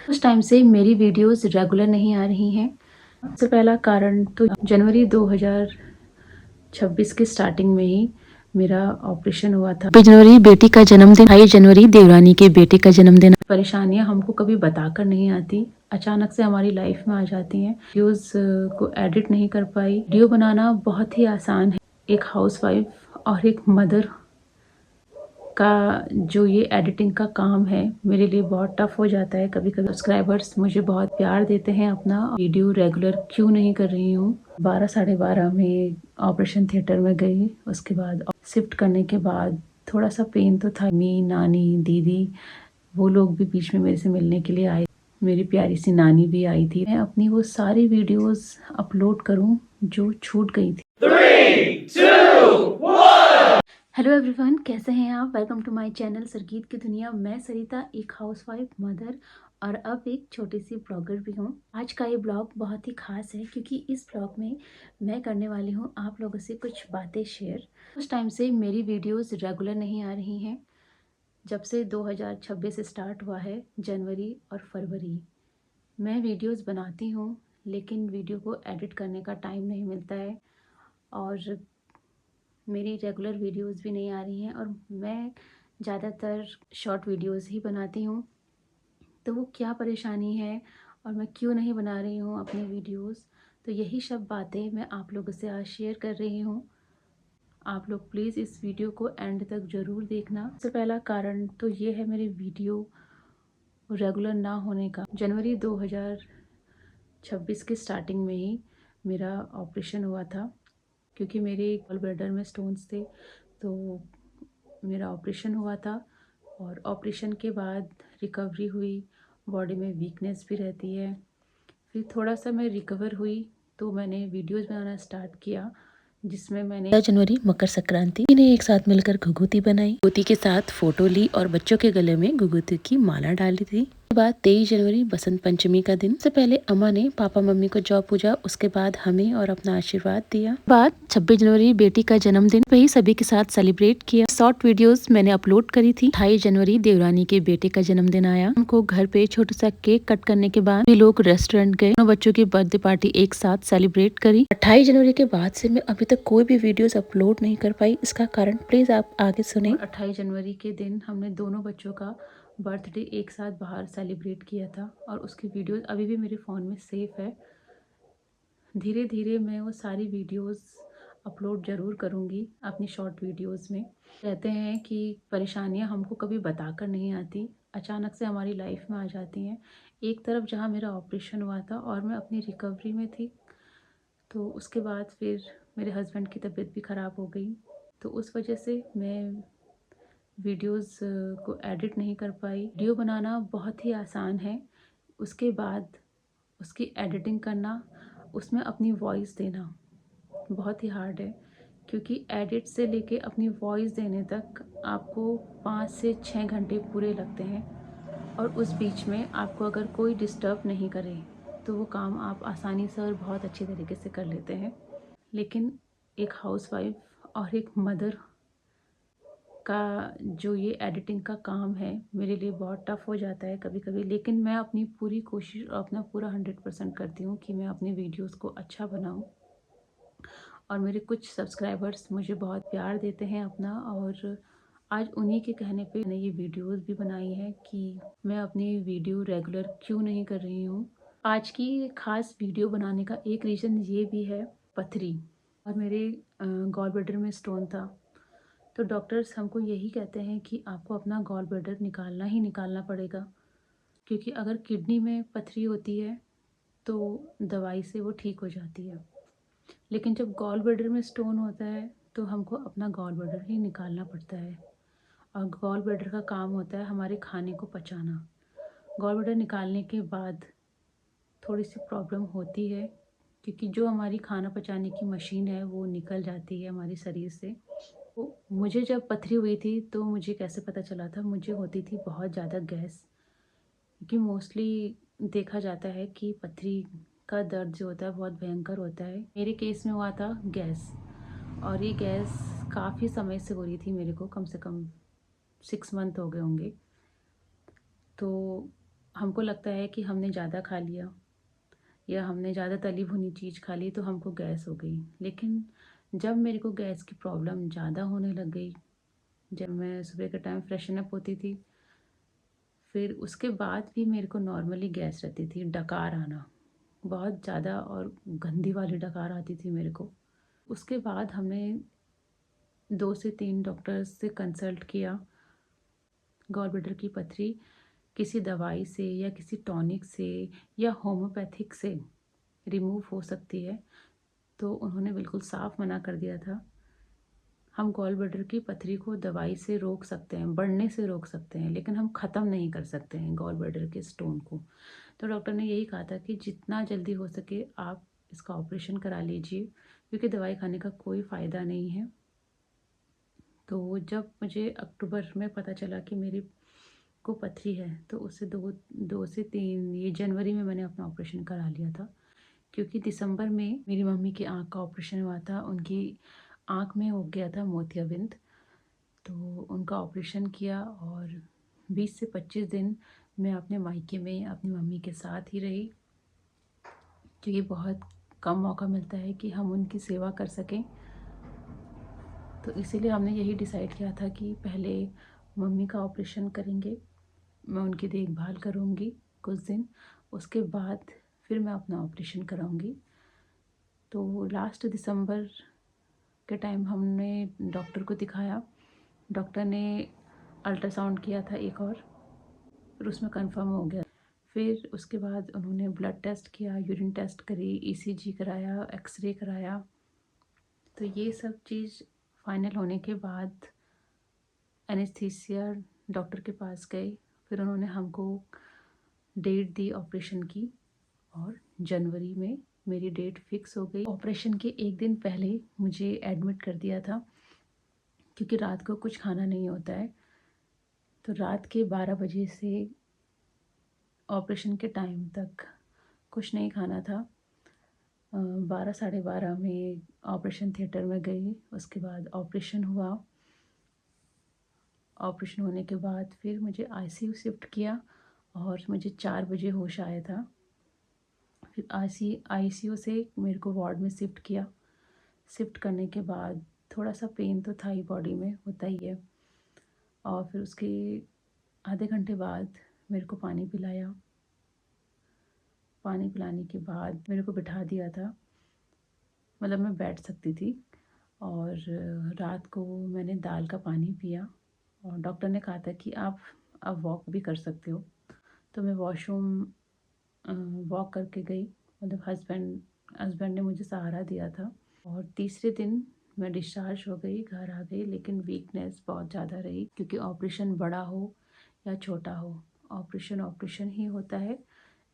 उस टाइम से मेरी वीडियोस रेगुलर नहीं आ रही हैं। सबसे पहला कारण तो जनवरी 2026 के स्टार्टिंग में ही मेरा ऑपरेशन हुआ था। 26 जनवरी बेटी का जन्मदिन, 28 जनवरी देवरानी के बेटे का जन्मदिन। परेशानियां हमको कभी बताकर नहीं आती, अचानक से हमारी लाइफ में आ जाती हैं। वीडियोस को एडिट नहीं कर पाई। वीडियो बनाना बहुत ही आसान है। एक हाउसवाइफ और एक मदर का जो ये एडिटिंग का काम है मेरे लिए बहुत टफ हो जाता है। कभी कभी सब्सक्राइबर्स मुझे बहुत प्यार देते हैं, अपना वीडियो रेगुलर क्यों नहीं कर रही हूँ। 12 साढ़े 12 में ऑपरेशन थिएटर में गई, उसके बाद शिफ्ट करने के बाद थोड़ा सा पेन तो था। मी नानी दीदी वो लोग भी बीच में मेरे से मिलने के लिए आए। मेरी प्यारी सी नानी भी आई थी। मैं अपनी वो सारी वीडियोस अपलोड करूं जो छूट गई थी। 3, 2, 1। हेलो एवरीवन, कैसे हैं आप? वेलकम टू माय चैनल सरगीत की दुनिया। मैं सरिता, एक हाउसवाइफ, मदर और अब एक छोटी सी ब्लॉगर भी हूँ। आज का ये ब्लॉग बहुत ही खास है क्योंकि इस ब्लॉग में मैं करने वाली हूँ आप लोगों से कुछ बातें शेयर। उस टाइम से मेरी वीडियोस रेगुलर नहीं आ रही हैं। जब से 2026 स्टार्ट हुआ है, जनवरी और फरवरी, मैं वीडियोस बनाती हूँ लेकिन वीडियो को एडिट करने का टाइम नहीं मिलता है और मेरी रेगुलर वीडियोस भी नहीं आ रही हैं। और मैं ज़्यादातर शॉर्ट वीडियोस ही बनाती हूँ। तो वो क्या परेशानी है और मैं क्यों नहीं बना रही हूँ अपनी वीडियोस, तो यही सब बातें मैं आप लोगों से आज शेयर कर रही हूँ। आप लोग प्लीज़ इस वीडियो को एंड तक ज़रूर देखना। सबसे पहला कारण तो ये है मेरी वीडियो रेगुलर ना होने का। जनवरी 2026 के स्टार्टिंग में ही मेरा ऑपरेशन हुआ था क्योंकि मेरे गॉल ब्लैडर में स्टोन्स थे। तो मेरा ऑपरेशन हुआ था और ऑपरेशन के बाद रिकवरी हुई। बॉडी में वीकनेस भी रहती है। फिर थोड़ा सा मैं रिकवर हुई तो मैंने वीडियोस बनाना स्टार्ट किया, जिसमें मैंने 15 जनवरी मकर संक्रांति ने एक साथ मिलकर घुघुती बनाई, घुघुती के साथ फोटो ली और बच्चों के गले में घुघुती की माला डाली थी। उसके बाद 23 जनवरी बसंत पंचमी का दिन। सबसे पहले अम्मा ने पापा मम्मी को जौ पूजा, उसके बाद हमें और अपना आशीर्वाद दिया। बाद 26 जनवरी बेटी का जन्मदिन वही सभी के साथ सेलिब्रेट किया। शॉर्ट वीडियोस मैंने अपलोड करी थी। 28 जनवरी देवरानी के बेटे का जन्मदिन आया। हमको घर पे छोटा सा केक कट करने के बाद भी लोग रेस्टोरेंट गए, बच्चों की बर्थडे पार्टी एक साथ सेलिब्रेट करी। 28 जनवरी के बाद से मैं अभी तक कोई भी वीडियोस अपलोड नहीं कर पाई। इसका कारण प्लीज आप आगे सुने। 28 जनवरी के दिन हमने दोनों बच्चों का बर्थडे एक साथ बाहर सेलिब्रेट किया था और उसकी वीडियोस अभी भी मेरे फ़ोन में सेफ है। धीरे धीरे मैं वो सारी वीडियोस अपलोड ज़रूर करूँगी अपनी शॉर्ट वीडियोस में। कहते हैं कि परेशानियां हमको कभी बताकर नहीं आती, अचानक से हमारी लाइफ में आ जाती हैं। एक तरफ जहाँ मेरा ऑपरेशन हुआ था और मैं अपनी रिकवरी में थी, तो उसके बाद फिर मेरे हस्बैंड की तबीयत भी ख़राब हो गई, तो उस वजह से मैं वीडियोस को एडिट नहीं कर पाई। वीडियो बनाना बहुत ही आसान है, उसके बाद उसकी एडिटिंग करना, उसमें अपनी वॉइस देना बहुत ही हार्ड है। क्योंकि एडिट से लेके अपनी वॉइस देने तक आपको 5 से 6 घंटे पूरे लगते हैं और उस बीच में आपको अगर कोई डिस्टर्ब नहीं करे तो वो काम आप आसानी से और बहुत अच्छे तरीके से कर लेते हैं। लेकिन एक हाउसवाइफ और एक मदर का जो ये एडिटिंग का काम है मेरे लिए बहुत टफ हो जाता है कभी कभी। लेकिन मैं अपनी पूरी कोशिश और अपना पूरा 100% करती हूँ कि मैं अपनी वीडियोस को अच्छा बनाऊँ। और मेरे कुछ सब्सक्राइबर्स मुझे बहुत प्यार देते हैं अपना, और आज उन्हीं के कहने पे मैंने ये वीडियोस भी बनाई है कि मैं अपनी वीडियो रेगुलर क्यों नहीं कर रही हूँ। आज की खास वीडियो बनाने का एक रीज़न ये भी है, पथरी और मेरे गॉल ब्लैडर में स्टोन था। तो डॉक्टर्स हमको यही कहते हैं कि आपको अपना गॉल ब्लैडर निकालना ही निकालना पड़ेगा, क्योंकि अगर किडनी में पथरी होती है तो दवाई से वो ठीक हो जाती है। लेकिन जब गॉल ब्लैडर में स्टोन होता है तो हमको अपना गॉल ब्लैडर ही निकालना पड़ता है। और गॉल ब्लैडर का काम होता है हमारे खाने को पचाना। गॉल ब्लैडर निकालने के बाद थोड़ी सी प्रॉब्लम होती है, क्योंकि जो हमारी खाना पचाने की मशीन है वो निकल जाती है हमारे शरीर से। तो मुझे जब पथरी हुई थी तो मुझे कैसे पता चला था, मुझे होती थी बहुत ज़्यादा गैस। क्योंकि मोस्टली देखा जाता है कि पथरी का दर्द जो होता है बहुत भयंकर होता है। मेरे केस में हुआ था गैस, और ये गैस काफ़ी समय से हो रही थी मेरे को, कम से कम 6 मंथ हो गए होंगे। तो हमको लगता है कि हमने ज़्यादा खा लिया या हमने ज़्यादा तली भुनी चीज़ खा ली तो हमको गैस हो गई। लेकिन जब मेरे को गैस की प्रॉब्लम ज़्यादा होने लग गई, जब मैं सुबह के टाइम फ्रेशन अप होती थी, फिर उसके बाद भी मेरे को नॉर्मली गैस रहती थी, डकार आना बहुत ज़्यादा और गंदी वाली डकार आती थी मेरे को। उसके बाद हमने 2 से 3 डॉक्टर्स से कंसल्ट किया। गॉल ब्लैडर की पथरी किसी दवाई से या किसी टॉनिक से या होम्योपैथिक से रिमूव हो सकती है, तो उन्होंने बिल्कुल साफ मना कर दिया था। हम गॉल ब्लैडर की पथरी को दवाई से रोक सकते हैं, बढ़ने से रोक सकते हैं, लेकिन हम ख़त्म नहीं कर सकते हैं गॉल ब्लैडर के स्टोन को। तो डॉक्टर ने यही कहा था कि जितना जल्दी हो सके आप इसका ऑपरेशन करा लीजिए, क्योंकि दवाई खाने का कोई फ़ायदा नहीं है। तो जब मुझे अक्टूबर में पता चला कि मेरी को पथरी है, तो उससे 2 से 3 ये जनवरी में मैंने अपना ऑपरेशन करा लिया था, क्योंकि दिसंबर में मेरी मम्मी की आँख का ऑपरेशन हुआ था। उनकी आँख में हो गया था मोतियाबिंद, तो उनका ऑपरेशन किया और 20 से 25 दिन मैं अपने मायके में अपनी मम्मी के साथ ही रही, क्योंकि बहुत कम मौका मिलता है कि हम उनकी सेवा कर सकें। तो इसीलिए हमने यही डिसाइड किया था कि पहले मम्मी का ऑपरेशन करेंगे, मैं उनकी देखभाल करूँगी कुछ दिन, उसके बाद फिर मैं अपना ऑपरेशन कराऊँगी। तो लास्ट दिसंबर के टाइम हमने डॉक्टर को दिखाया। डॉक्टर ने अल्ट्रासाउंड किया था एक और, फिर उसमें कंफर्म हो गया। फिर उसके बाद उन्होंने ब्लड टेस्ट किया, यूरिन टेस्ट करी, ईसीजी कराया, एक्सरे कराया। तो ये सब चीज़ फाइनल होने के बाद एनेस्थीसिया डॉक्टर के पास गए, फिर उन्होंने हमको डेट दी ऑपरेशन की और जनवरी में मेरी डेट फिक्स हो गई। ऑपरेशन के एक दिन पहले मुझे एडमिट कर दिया था, क्योंकि रात को कुछ खाना नहीं होता है। तो रात के 12 बजे से ऑपरेशन के टाइम तक कुछ नहीं खाना था। 12 साढ़े 12 में ऑपरेशन थिएटर में गई, उसके बाद ऑपरेशन हुआ। ऑपरेशन होने के बाद फिर मुझे आईसीयू शिफ्ट किया और मुझे 4 बजे होश आया था। फिर आईसीयू से मेरे को वार्ड में शिफ्ट किया। शिफ्ट करने के बाद थोड़ा सा पेन तो था ही, बॉडी में होता ही है। और फिर उसके आधे घंटे बाद मेरे को पानी पिलाया। पानी पिलाने के बाद मेरे को बिठा दिया था, मतलब मैं बैठ सकती थी। और रात को मैंने दाल का पानी पिया और डॉक्टर ने कहा था कि आप अब वॉक भी कर सकते हो। तो मैं वॉशरूम वॉक करके गई, मतलब हस्बैंड ने मुझे सहारा दिया था। और तीसरे दिन मैं डिस्चार्ज हो गई, घर आ गई, लेकिन वीकनेस बहुत ज़्यादा रही, क्योंकि ऑपरेशन बड़ा हो या छोटा हो, ऑपरेशन ही होता है।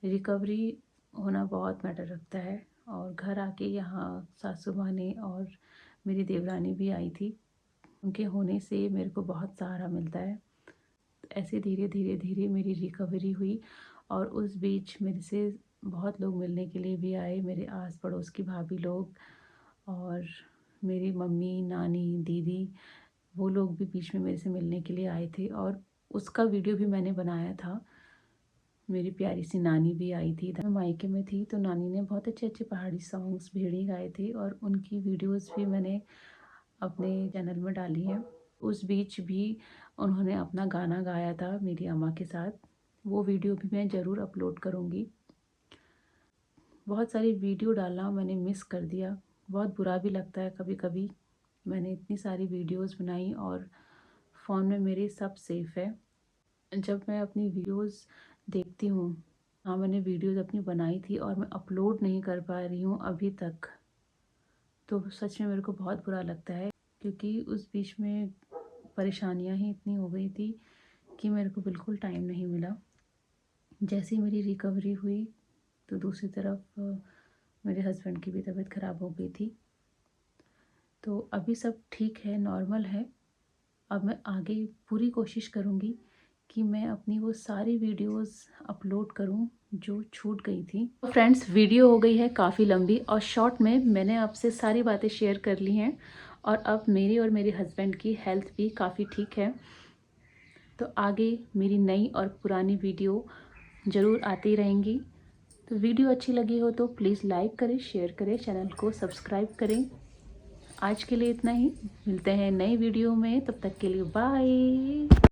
रिकवरी होना बहुत मैटर रखता है। और घर आके यहाँ सासू माँ ने और मेरी देवरानी भी आई थी, उनके होने से मेरे को बहुत सहारा मिलता है। ऐसे धीरे धीरे धीरे मेरी रिकवरी हुई और उस बीच मेरे से बहुत लोग मिलने के लिए भी आए, मेरे आस पड़ोस की भाभी लोग और मेरी मम्मी, नानी, दीदी, वो लोग भी बीच में मेरे से मिलने के लिए आए थे और उसका वीडियो भी मैंने बनाया था। मेरी प्यारी सी नानी भी आई थी। मैं मायके में थी तो नानी ने बहुत अच्छे अच्छे पहाड़ी सॉन्ग्स भेड़ी गाए थे और उनकी वीडियोस भी मैंने अपने चैनल में डाली हैं। उस बीच भी उन्होंने अपना गाना गाया था मेरी अम्मा के साथ, वो वीडियो भी मैं ज़रूर अपलोड करूँगी। बहुत सारी वीडियो डालना मैंने मिस कर दिया, बहुत बुरा भी लगता है कभी कभी। मैंने इतनी सारी वीडियोस बनाई और फ़ोन में मेरे सब सेफ़ है। जब मैं अपनी वीडियोस देखती हूँ, हाँ मैंने वीडियोस अपनी बनाई थी और मैं अपलोड नहीं कर पा रही हूँ अभी तक, तो सच में मेरे को बहुत बुरा लगता है, क्योंकि उस बीच में परेशानियाँ ही इतनी हो गई थी कि मेरे को बिल्कुल टाइम नहीं मिला। जैसे ही मेरी रिकवरी हुई तो दूसरी तरफ मेरे हस्बैंड की भी तबीयत ख़राब हो गई थी। तो अभी सब ठीक है, नॉर्मल है। अब मैं आगे पूरी कोशिश करूँगी कि मैं अपनी वो सारी वीडियोस अपलोड करूँ जो छूट गई थी। तो फ्रेंड्स, वीडियो हो गई है काफ़ी लंबी और शॉर्ट में मैंने आपसे सारी बातें शेयर कर ली हैं और अब मेरी और मेरे हस्बैंड की हेल्थ भी काफ़ी ठीक है। तो आगे मेरी नई और पुरानी वीडियो ज़रूर आती रहेंगी। तो वीडियो अच्छी लगी हो तो प्लीज़ लाइक करें, शेयर करें, चैनल को सब्सक्राइब करें। आज के लिए इतना ही, मिलते हैं नई वीडियो में, तब तक के लिए बाय।